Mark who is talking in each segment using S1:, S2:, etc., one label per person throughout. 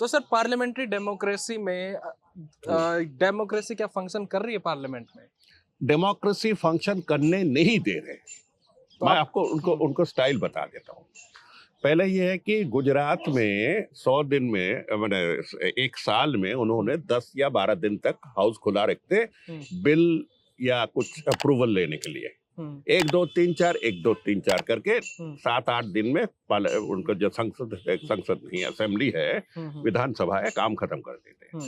S1: तो sir parliamentary democracy में democracy क्या फंक्शन कर रही है पार्लियामेंट में?
S2: डेमोक्रेसी फंक्शन करने नहीं दे रहे।
S1: तो
S2: मैं
S1: आप
S2: आपको उनको स्टाइल बता देता हूँ। पहले ये है कि गुजरात में 100 दिन में मैंने एक साल में उन्होंने 10 या 12 दिन तक हाउस खुला रखते बिल या कुछ अप्रूवल लेने के लिए। 1 2 3 4 1 2 3 4 करके 7-8 दिन में उनका जो संसद नहीं असेंबली है, विधानसभा है, काम खत्म कर देते।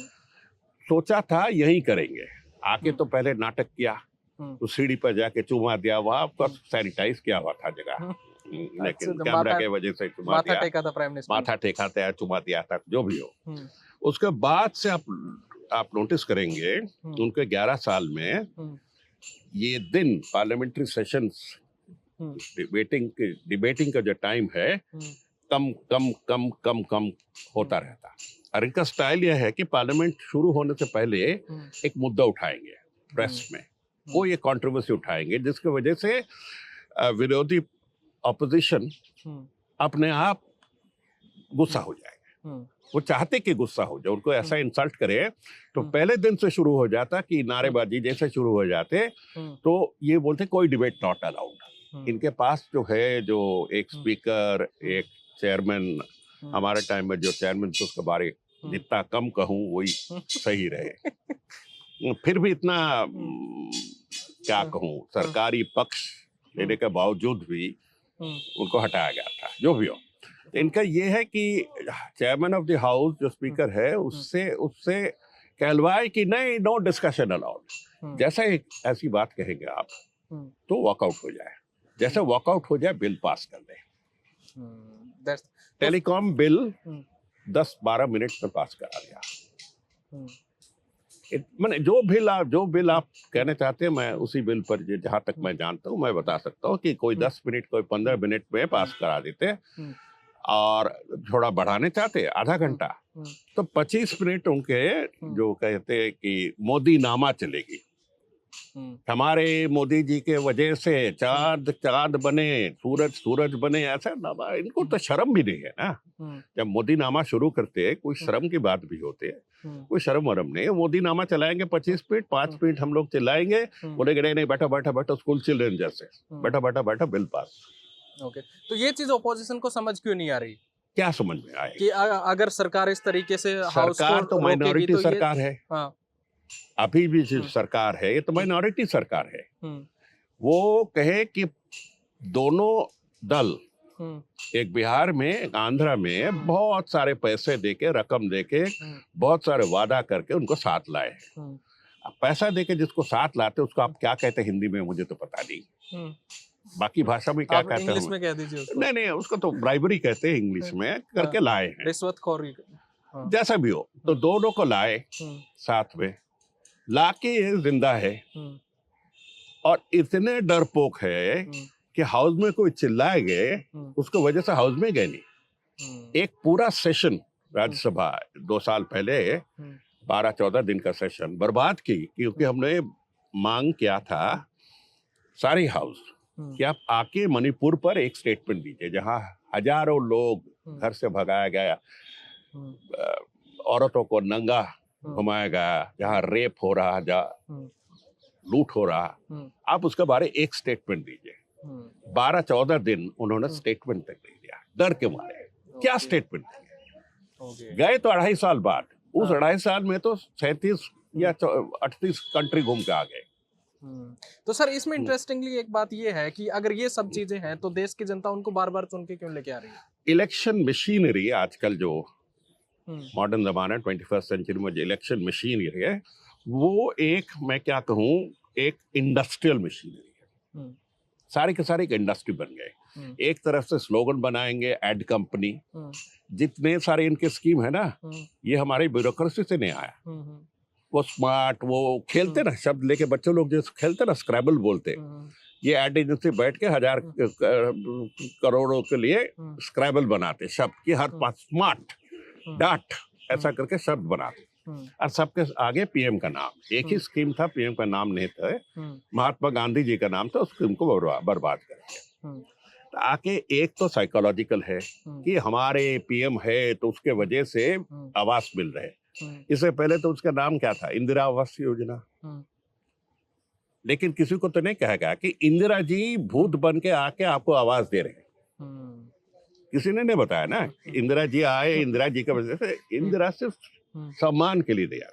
S2: सोचा था यही करेंगे। आके तो पहले नाटक किया, तो सीढ़ी पर जाके चुमा दिया, वहां पर सैनिटाइज किया हुआ था जगह, लेकिन
S1: अच्छा,
S2: कैमरा के वजह से चुमा
S1: माथा
S2: दिया,
S1: टेका था प्राइम मिनिस्टर।
S2: माथा टेका था, चुमा दिया था, जो भी हो। उसके बाद से आप नोटिस करेंगे उनके 11 साल में ये दिन पार्लियामेंट्री सेशंस डिबेटिंग का जो टाइम है कम कम कम कम कम होता रहता। और इनका स्टाइल यह है कि पार्लियामेंट शुरू होने से पहले एक मुद्दा उठाएंगे प्रेस में, वो ये कंट्रोवर्सी उठाएंगे जिसकी वजह से विरोधी ऑपोजिशन अपने आप गुस्सा हो जाएगा। वो चाहते कि गुस्सा हो जाए, उनको ऐसा इंसल्ट करे तो पहले दिन से शुरू हो जाता कि नारेबाजी जैसे शुरू हो जाते, तो ये बोलते कोई डिबेट नॉट अलाउड। इनके पास जो है, जो एक स्पीकर, एक चेयरमैन, हमारे टाइम में जो चेयरमैन थे उसके बारे जितना कम कहूँ वही सही रहे। फिर भी इतना क्या कहूँ, सरकारी पक्ष लेने के बावजूद भी उनको हटाया गया था। जो भी हो, इनका ये है कि चेयरमैन ऑफ द हाउस जो स्पीकर है उससे कहलवाए कि नहीं, नो डिस्कशन अलाउड। जैसा एक ऐसी बात कहेंगे आप तो वॉकआउट हो जाए, जैसे वॉकआउट हो जाए बिल पास कर दे। टेलीकॉम बिल 10-12 मिनट में पास करा दिया। मैंने जो बिल आप कहना चाहते हैं, मैं उसी बिल पर जहां तक मैं जानता हूं मैं बता सकता हूं कि कोई 10 मिनट, कोई 15 मिनट में पास करा देते, और थोड़ा बढ़ाने चाहते आधा घंटा तो 25 मिनट उनके जो कहते हैं कि मोदी नामा चलेगी। हमारे मोदी जी के वजह से चांद बने, सूरज बने, ऐसा नामा। इनको तो शर्म भी नहीं है ना। जब मोदी नामा शुरू करते कोई शर्म की बात भी होती है, कोई शर्म वरम नहीं। मोदी नामा चलाएंगे 25 मिनट, 5 मिनट हम लोग चिल्लाएंगे, बोलेंगे नहीं नहीं बैठा बैठा बैठा, स्कूल चिल्ड्रन जैसे बैठा बैठा बैठा बिल पास।
S1: ओके, तो ये चीज ऑपोजिशन को समझ क्यों नहीं आ रही?
S2: क्या समझ में आए
S1: कि अगर सरकार इस तरीके से हाउस
S2: सरकार
S1: को
S2: तो माइनॉरिटी
S1: तो
S2: सरकार है।
S1: हाँ।
S2: अभी भी जो सरकार है ये तो माइनॉरिटी सरकार है। वो कहे कि दोनों दल, एक बिहार में एक आंध्रा में बहुत सारे पैसे देके, रकम देके, बहुत सारे वादा करके उनको साथ लाए। पैसा देके जिसको साथ लाते उसको आप क्या कहते हैं हिंदी में, मुझे तो पता नहीं, बाकी भाषा में क्या कहते हैं।
S1: इंग्लिश में कह दीजिए उसको।
S2: नहीं, उसको तो ब्राइबरी कहते हैं इंग्लिश में, करके लाए हैं,
S1: रिश्वतखोरी।
S2: जैसा भी हो। तो दोनों को लाए साथ में, लाके ये जिंदा है और इतने डरपोक है कि हाउस में कोई चिल्लाए गए उसको वजह से हाउस में गए नहीं। एक पूरा सेशन राज्यसभा 2 साल पहले 12-14 दिन का सेशन बर्बाद की, क्योंकि हमने मांग किया था सारी हाउस कि आप आके मणिपुर पर एक स्टेटमेंट दीजिए जहां हजारों लोग घर से भगाया गया, औरतों को नंगा घुमाया गया, जहाँ रेप हो रहा, जहाँ लूट हो रहा, आप उसके बारे एक स्टेटमेंट दीजिए। 12-14 दिन उन्होंने स्टेटमेंट तक नहीं दिया, डर के मारे। क्या स्टेटमेंट दिए? गए तो 2.5 साल बाद, उस 2.5 साल में तो 37 या 38 कंट्री घूम के आ गए।
S1: तो सर इसमें इंटरेस्टिंगली एक बात ये है कि अगर ये सब चीजें हैं तो देश की जनता उनको बार बार चुन के क्यों लेके आ रही है?
S2: इलेक्शन मशीनरी आजकल जो मॉडर्न जमाना 21st सेंचुरी में जो इलेक्शन मशीनरी है वो एक, मैं क्या कहूँ, एक इंडस्ट्रियल मशीनरी है। सारे के सारे एक इंडस्ट्री बन गए। एक तरफ से स्लोगन बनाएंगे, एड कंपनी, जितने सारे इनके स्कीम है ना, ये हमारी ब्यूरोक्रेसी से नहीं आया। वो स्मार्ट, वो खेलते ना शब्द लेके, बच्चों लोग जो खेलते ना स्क्रैबल बोलते, ये एड एजेंसी बैठ के 1000 करोड़ों के लिए स्क्रैबल बनाते शब्द की, हर पास स्मार्ट डाट ऐसा करके शब्द बनाते, और सबके आगे पीएम का नाम। एक ही स्कीम था, पीएम का नाम नहीं था, महात्मा गांधी जी का नाम था, उस स्कीम को बर्बाद कर दिया। आके एक तो साइकोलॉजिकल है कि हमारे पीएम है तो उसके वजह से आवास मिल रहे हैं। इससे पहले तो उसका नाम क्या था, इंदिरा आवास योजना। लेकिन किसी को तो नहीं कहा गया कि इंदिरा जी भूत बन के आके आपको आवाज दे रहे हैं। किसी ने नहीं बताया ना, इंदिरा जी आए, इंदिरा जी का वजह से, इंदिरा सिर्फ सम्मान के लिए दिया।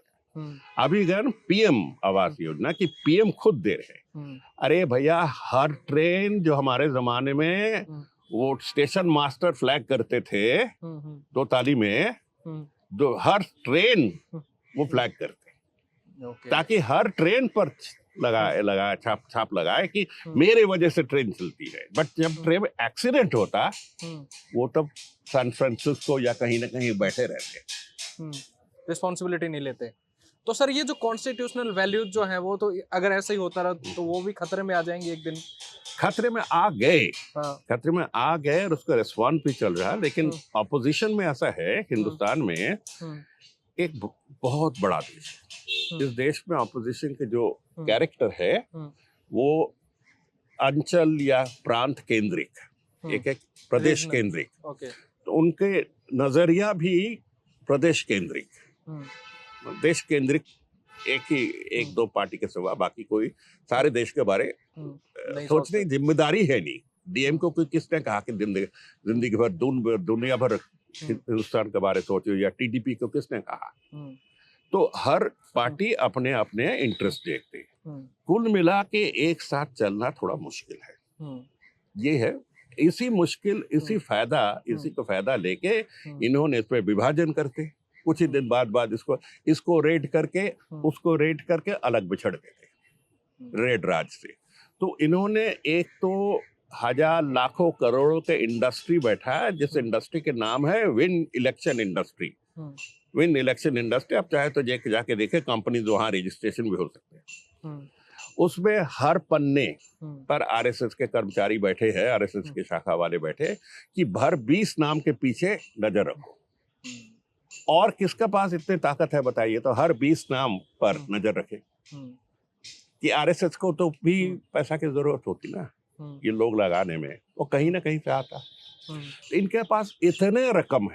S2: अभी अगर पीएम आवास योजना की पीएम खुद दे रहे हैं। अरे भैया, हर ट्रेन जो हमारे जमाने में वो स्टेशन मास्टर फ्लैग करते थे दो ताली में, जो हर ट्रेन वो फ्लैग करते ताकि हर ट्रेन पर लगाए छाप लगाए कि मेरे वजह से ट्रेन चलती है। बट जब ट्रेन में एक्सीडेंट होता वो तब सैन फ्रांसिस्को या कहीं ना कहीं बैठे रहते,
S1: रिस्पॉन्सिबिलिटी नहीं लेते। तो सर ये जो कॉन्स्टिट्यूशनल वैल्यूज जो है वो तो अगर ऐसे ही होता रहा तो वो भी खतरे में आ जाएंगे एक दिन।
S2: खतरे में आ गए।
S1: हाँ।
S2: खतरे में आ गए और उसका रिस्पॉन्स भी चल रहा है। लेकिन अपोजिशन में ऐसा है, हिंदुस्तान में एक बहुत बड़ा देश है। इस देश में अपोजिशन के जो कैरेक्टर है वो अंचल या प्रांत केंद्रिक, एक एक प्रदेश केंद्रिक, तो उनके नजरिया भी प्रदेश केंद्रिक, देश केंद्रिक एक दो पार्टी के सिवा बाकी कोई सारे देश के बारे सोचने की जिम्मेदारी है नहीं। डीएम को कोई किसने कहा कि जिंदगी भर दुनिया भर हिंदुस्तान के बारे सोचो, या टीडीपी को किसने कहा। तो हर पार्टी अपने अपने इंटरेस्ट देखते हैं। कुल मिला के एक साथ चलना थोड़ा मुश्किल है। ये है, इसी को फायदा लेके इन्होंने इस पे विभाजन करके कुछ ही दिन बाद इसको रेड करके उसको रेड करके अलग बिछड़ देते रेड राज से। तो इन्होंने एक तो हजार लाखों करोड़ों के इंडस्ट्री बैठा है, जिस इंडस्ट्री के नाम है win election industry. Win election industry, आप चाहे तो जाके देखे, कंपनी वहां रजिस्ट्रेशन भी हो सकते हैं। उसमें हर पन्ने पर आरएसएस के कर्मचारी बैठे हैं, आरएसएस के शाखा वाले बैठे कि भर 20 नाम के पीछे नजर रखो। और किसके पास इतनी ताकत है बताइए, तो हर 20 नाम पर नजर रखे कि आरएसएस को तो भी पैसा की जरूरत होती ना ये लोग लगाने में, वो कहीं ना कहीं से आता। इनके पास इतने रकम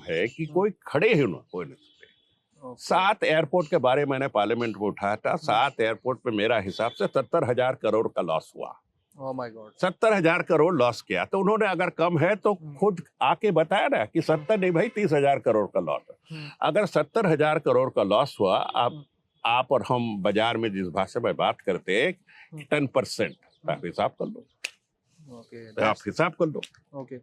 S2: है कि कोई खड़े ही ना कोई नहीं सकते। 7 एयरपोर्ट के बारे में मैंने पार्लियामेंट में उठाया था। 7 एयरपोर्ट पे मेरा हिसाब से 70,000 करोड़ का लॉस हुआ।
S1: Oh my God.
S2: 70,000 crore loss किया। तो उन्होंने अगर कम है तो खुद आके बताया ना कि 70 नहीं भाई 30,000 करोड़ का लॉस है। अगर 70,000 करोड़ का लॉस हुआ, आप और हम बाजार में जिस भाषा में बात करते हैं 10%, आप हिसाब कर लो। आप हिसाब कर लो।
S1: ओके।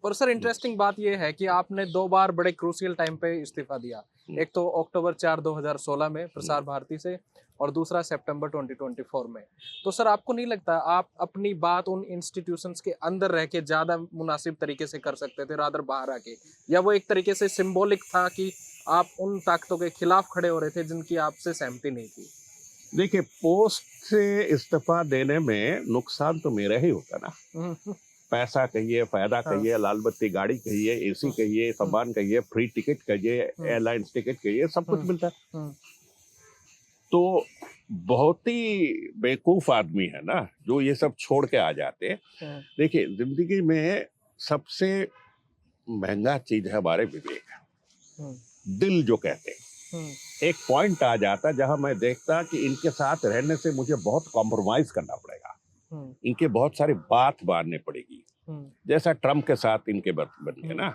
S1: पर सर इंटरेस्टिंग बात यह है कि आपने 2 बार बड़े क्रूशियल टाइम पे इस्तीफा दिया। एक तो अक्टूबर 4, 2016 में प्रसार भारती से, और दूसरा सितंबर 2024 में। तो सर आपको नहीं लगता आप अपनी बात उन इंस्टीट्यूशंस के अंदर रह के ज्यादा मुनासिब तरीके से कर सकते थे रादर बाहर आके, या वो एक तरीके से सिंबॉलिक था कि आप उन ताकतों के खिलाफ खड़े हो रहे थे जिनकी आपसे सहमति नहीं थी?
S2: देखिए, पोस्ट से इस्तीफा देने में नुकसान तो मेरा ही होता ना। पैसा कहिए, फायदा कहिए, लाल बत्ती गाड़ी कहिए, एसी कहिए, सामान कहिए, फ्री टिकट कहिए, एयरलाइंस टिकट कहिए, सब कुछ मिलता है। तो बहुत ही बेवकूफ आदमी है ना जो ये सब छोड़ के आ जाते हैं। देखिए, जिंदगी में सबसे महंगा चीज है हमारे विवेक, दिल जो कहते हैं। एक पॉइंट आ जाता जहां मैं देखता कि इनके साथ रहने से मुझे बहुत कॉम्प्रोमाइज करना पड़ेगा, इनके बहुत सारी बात माननी पड़ेगी। जैसा ट्रम्प के साथ इनके बन गए ना,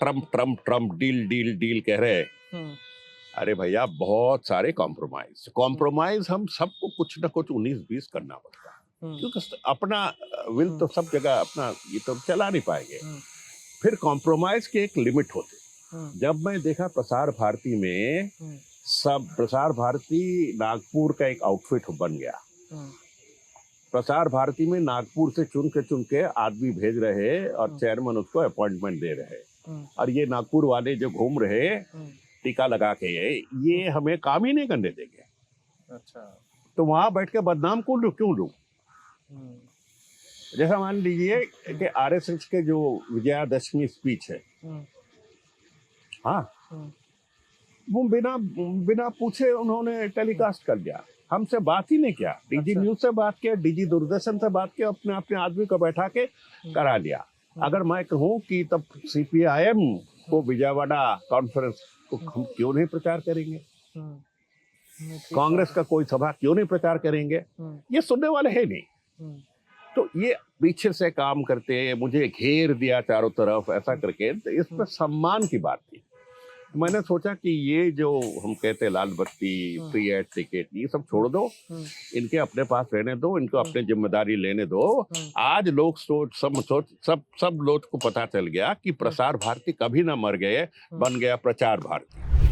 S2: ट्रम्प डील कह रहे हैं। अरे भैया, बहुत सारे कॉम्प्रोमाइज हम सबको कुछ ना कुछ 19-20 करना पड़ता है, क्योंकि अपना विल तो सब जगह अपना ये तो चला नहीं पाएंगे। फिर कॉम्प्रोमाइज की एक लिमिट होती। जब मैं देखा प्रसार भारती में, प्रसार भारती नागपुर का एक आउटफिट बन गया। प्रसार भारती में नागपुर से चुन के आदमी भेज रहे और चेयरमैन उसको अपॉइंटमेंट दे रहे, और ये नागपुर वाले जो घूम रहे टीका लगा के, ये हमें काम ही नहीं करने देंगे।
S1: अच्छा, तो
S2: वहां बैठ के बदनाम क्यों लूं? जैसा मान लीजिए कि आरएसएस के जो विजयादशमी स्पीच है, हाँ, वो बिना पूछे उन्होंने टेलीकास्ट कर दिया। हमसे बात ही नहीं किया। डीजी
S1: अच्छा।
S2: न्यूज से बात किया, डीजी दूरदर्शन से बात किया, अपने अपने आदमी को बैठा के करा लिया। अगर मैं कहूँ कि तब सीपीआईएम को विजयवाड़ा कॉन्फ्रेंस को हम क्यों नहीं प्रचार करेंगे,
S1: ठीक
S2: कांग्रेस का कोई सभा क्यों नहीं प्रचार करेंगे,
S1: है।
S2: ये सुनने वाले हैं नहीं। तो ये पीछे से काम करते, मुझे घेर दिया चारों तरफ ऐसा करके, तो इसमें सम्मान की बात थी। मैंने सोचा कि ये जो हम कहते हैं लाल बत्ती, फ्री एड टिकट, ये सब छोड़ दो, इनके अपने पास रहने दो, इनको अपने जिम्मेदारी लेने दो। आज लोग सब लोग को पता चल गया कि प्रसार भारती कभी ना मर गए, बन गया प्रचार भारती।